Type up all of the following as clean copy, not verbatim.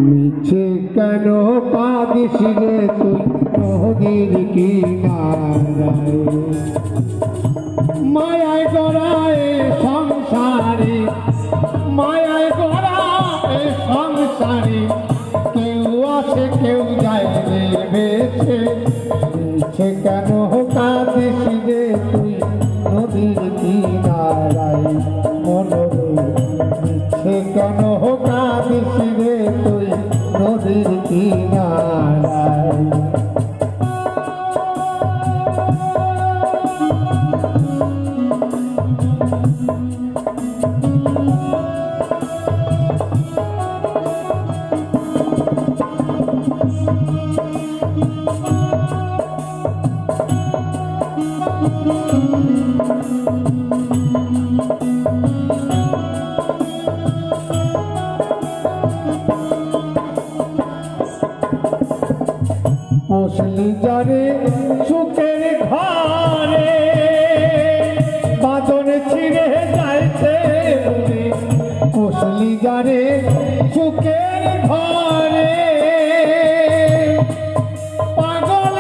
মিছে কেন কাঁদিস রে তুই নদীর কিনারায় মায়ায় গড়ায় সংসারে মায়ায় গড়ায় সংসারে কেউ আসে কেউ যায় রে বেছে মিছে কেন কাঁদিস রে তুই নদীর কিনারায় মনরে মিছে কেন কাঁদিস রে তুই নদীর কিনারায় পোষলি যারে সুখের ঘরে বাদন ছিঁড়ে যাইছে পোষলি যারে সুখের ঘরে পাগল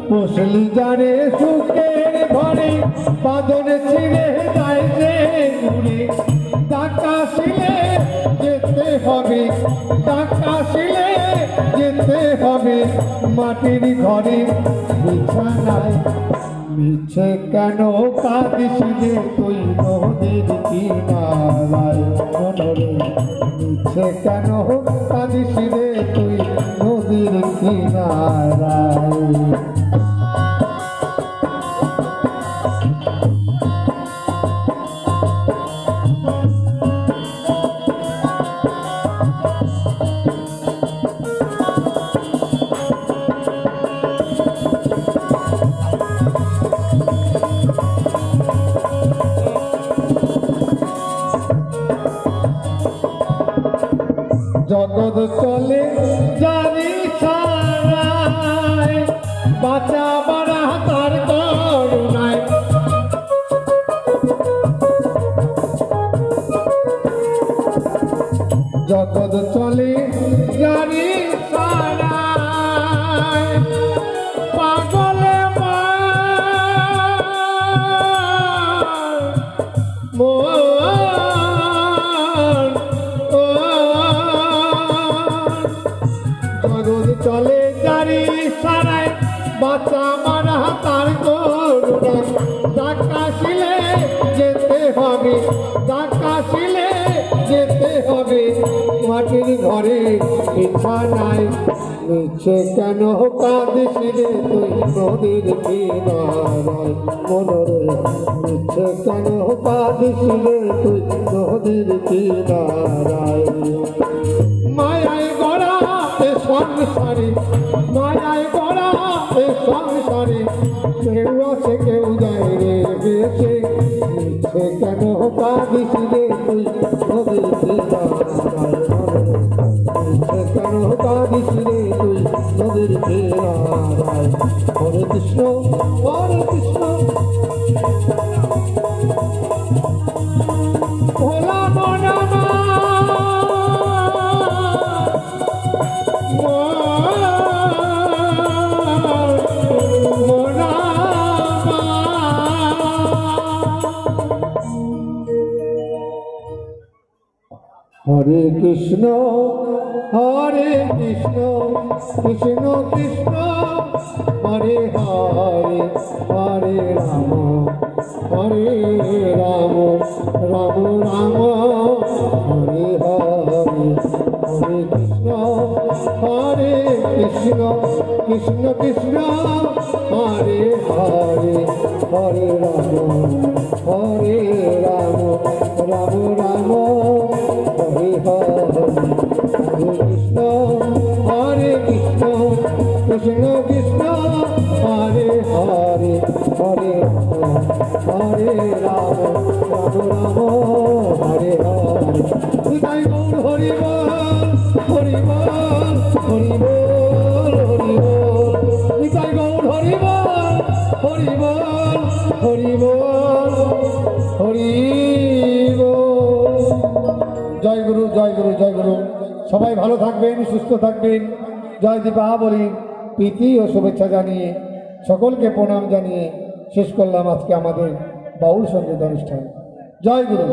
পোষলি যারে সুখের ঘরে বাদন ছিঁড়ে যাইছে ঘুরে ডাকাশিলে যেতে হবে ডাকাশিলে যেতে হবে মাটির ঘরে বিছানায় মিছে কেন কাঁদিস রে তুই নদীর কিনারায় মনরে মিছে কেন কাঁদিস রে তুই নদীর কিনারায় জগৎ চলে জানি সারায় বাঁচা বাড়া তার করুণায় জগৎ চলে জানি সারায় পাগলে চলে জারি সারায় বাচ্চা মারা তার করুণা ডাকাশিলে যেতে হবে ডাকাশিলে যেতে হবে মাটির ঘরে বিছানায় মিছে কেন কাঁদিস রে তুই নদীর কিনারায় মনরে মিছে কেন কাঁদিস রে তুই নদীর কিনারায় মায়ায় গড়া সংসারে মায়ায় গড়া সংসারে কেউ আছে কেউ যায় রে বেছে মিছে কেন কাঁদিস রে তুই নদীর কিনারায় মিছে কেন কাঁদিস রে তুই নদীর কিনারায় হরে কৃষ্ণ ভোলা মনা হরে কৃষ্ণ কৃষ্ণ কৃষ্ণ হরে হরে হরে রাম রাম রাম হরে হরে হরে কৃষ্ণ কৃষ্ণ কৃষ্ণ হরে হরে হরে রাম রাম রাম হরে হরে কৃষ্ণ কৃষ্ণ কৃষ্ণ কৃষ্ণ হরে হরে হরে রাম রাম হরে হরে তাই গৌর হরি বল হরি বল হরি বল হরি বল হরি বল হরি বল। জয় গুরু জয় গুরু জয় গুরু। সবাই ভালো থাকবেন, সুস্থ থাকবেন। জয় দীপাবলি প্রীতি ও শুভেচ্ছা জানিয়ে সকলকে প্রণাম জানিয়ে শেষ করলাম আজকে আমাদের বাউল সঙ্গীত অনুষ্ঠান। জয় গুরু।